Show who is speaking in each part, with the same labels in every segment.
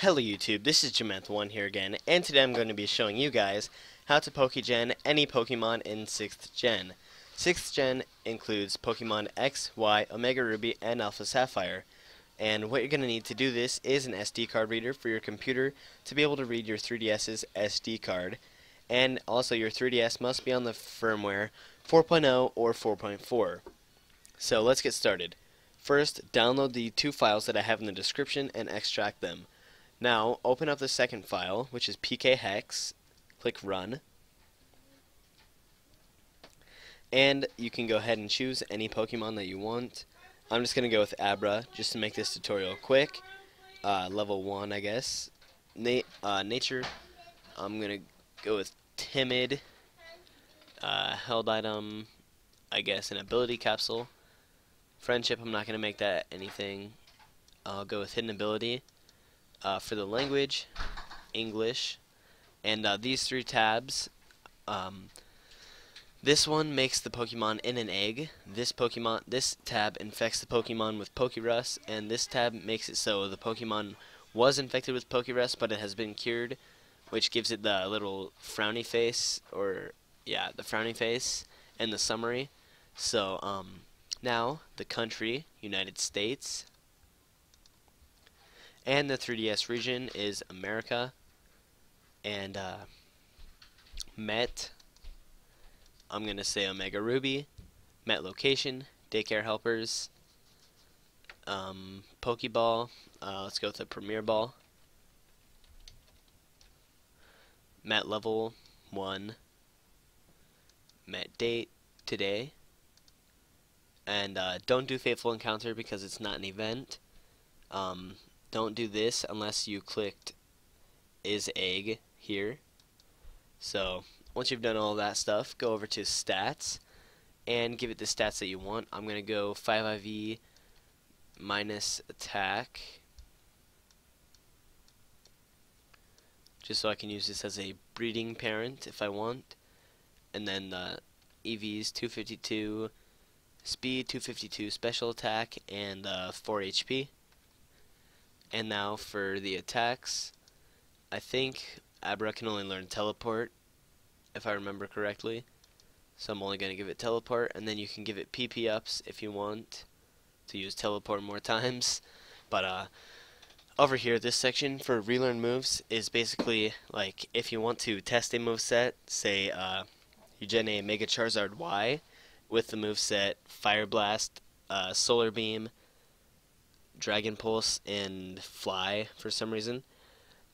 Speaker 1: Hello YouTube, this is Jamantha1 here again, and today I'm going to be showing you guys how to Pokegen any Pokemon in 6th Gen. 6th Gen includes Pokemon X, Y, Omega Ruby, and Alpha Sapphire. And what you're going to need to do this is an SD card reader for your computer to be able to read your 3DS's SD card. And also your 3DS must be on the firmware 4.0 or 4.4. So let's get started. First, download the two files that I have in the description and extract them. Now, open up the second file, which is PKHEX, click Run, and you can go ahead and choose any Pokemon that you want. I'm just going to go with ABRA, just to make this tutorial quick. Level 1, I guess. Nature, I'm going to go with Timid. Held item, I guess an ability capsule. Friendship, I'm not going to make that anything. I'll go with hidden ability. For the language, English, and these three tabs, this one makes the Pokemon in an egg, this tab infects the Pokemon with Pokerus, and this tab makes it so the Pokemon was infected with Pokerus but it has been cured, which gives it the little frowny face, the frowny face, and the summary. So now the country, United States, and the 3DS region is America, and Met, I'm going to say Omega Ruby, Met location, daycare helpers, Pokeball, let's go with the Premier Ball, Met level 1, Met date, today, and don't do Fateful Encounter because it's not an event. Don't do this unless you clicked is egg here. So once you've done all that stuff, go over to stats and give it the stats that you want. I'm going to go 5 IV minus attack, just so I can use this as a breeding parent if I want. And then the EVs 252, speed 252, special attack, and 4 HP. And now for the attacks, I think ABRA can only learn Teleport, if I remember correctly. So I'm only going to give it Teleport, and then you can give it PP ups if you want to use Teleport more times. But over here, this section for relearn moves is basically like if you want to test a moveset, say you gen a Mega Charizard Y with the moveset Fire Blast, Solar Beam, Dragon Pulse, and Fly for some reason,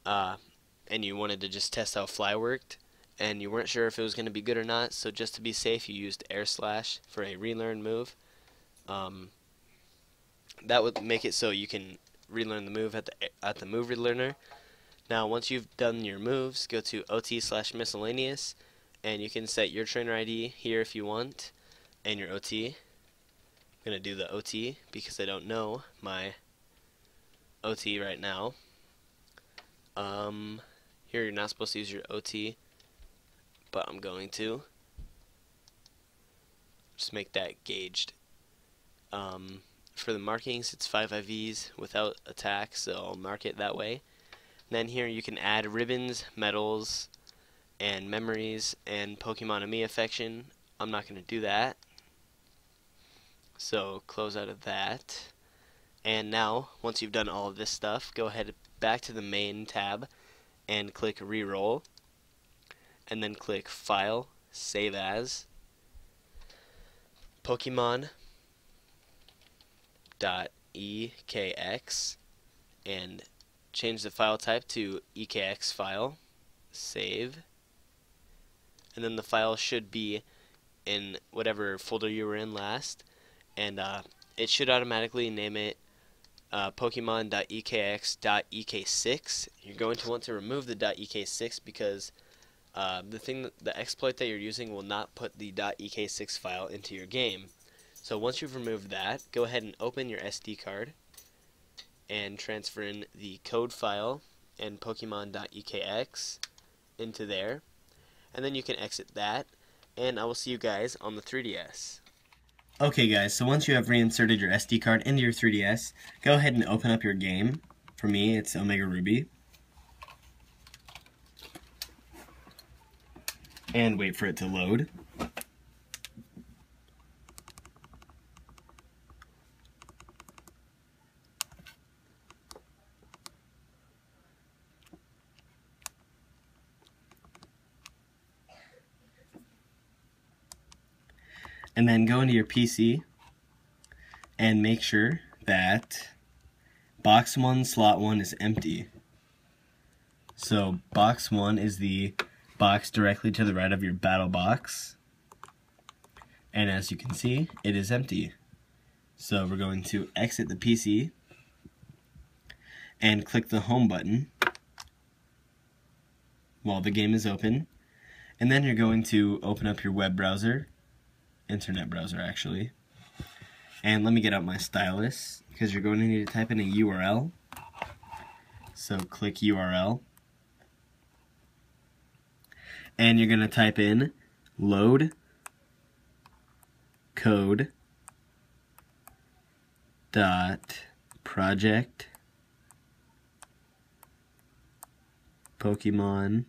Speaker 1: and you wanted to just test how Fly worked, and you weren't sure if it was going to be good or not, so just to be safe you used Air Slash for a relearn move. That would make it so you can relearn the move at the move relearner. Now once you've done your moves, go to OT/miscellaneous, and you can set your trainer ID here if you want, and your OT. I'm going to do the OT because I don't know my OT right now. Here you're not supposed to use your OT, but I'm going to. Just make that gauged. For the markings, it's 5 IVs without attack, so I'll mark it that way. And then here you can add ribbons, medals, and memories, and Pokemon Ami affection. I'm not going to do that. So close out of that, and now once you've done all of this stuff, go ahead back to the main tab and click reroll, and then click File, Save As, Pokemon.ekx, and change the file type to ekx file, save, and then the file should be in whatever folder you were in last. And it should automatically name it Pokemon.ekx.ek6. You're going to want to remove the .ek6 because the exploit that you're using will not put the .ek6 file into your game. So once you've removed that, go ahead and open your SD card and transfer in the code file and Pokemon.ekx into there. And then you can exit that, and I will see you guys on the 3DS.
Speaker 2: Okay guys, so once you have reinserted your SD card into your 3DS, go ahead and open up your game. For me, it's Omega Ruby. and wait for it to load. And then go into your PC and make sure that box 1, slot 1 is empty. So box 1 is the box directly to the right of your battle box. And as you can see, it is empty. So we're going to exit the PC and click the home button while the game is open. And then you're going to open up your web browser, internet browser actually. And let me get out my stylus because you're going to need to type in a URL. So click URL. And you're going to type in load code dot project Pokemon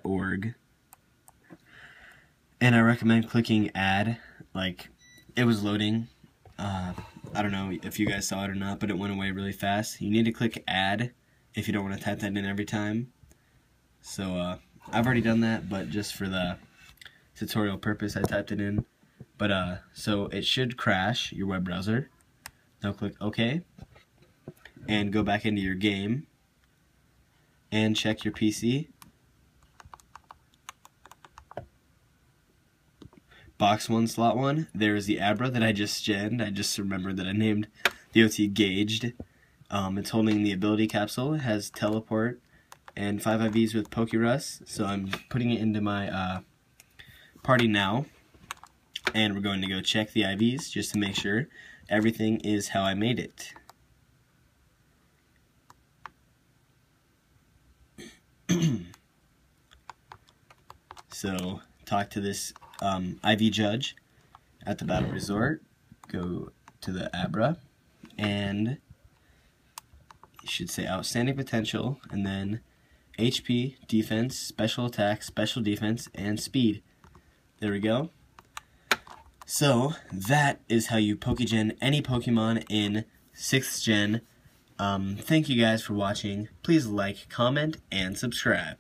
Speaker 2: .org. And I recommend clicking add. Like, it was loading. I don't know if you guys saw it or not, but it went away really fast. You need to click add if you don't want to type that in every time. So I've already done that, but just for the tutorial purpose I typed it in. But so it should crash your web browser. Now click OK and go back into your game and check your PC. Box 1, slot 1, there's the ABRA that I just genned. I just remembered that I named the OT Gauged. It's holding the ability capsule. It has teleport and 5 IVs with Pokerus. So I'm putting it into my party now. And we're going to go check the IVs just to make sure everything is how I made it. So talk to this IV judge at the battle resort, go to the ABRA, and you should say outstanding potential, and then HP, defense, special attack, special defense, and speed. There we go. So that is how you Pokegen any Pokemon in 6th Gen. Thank you guys for watching. Please like, comment, and subscribe.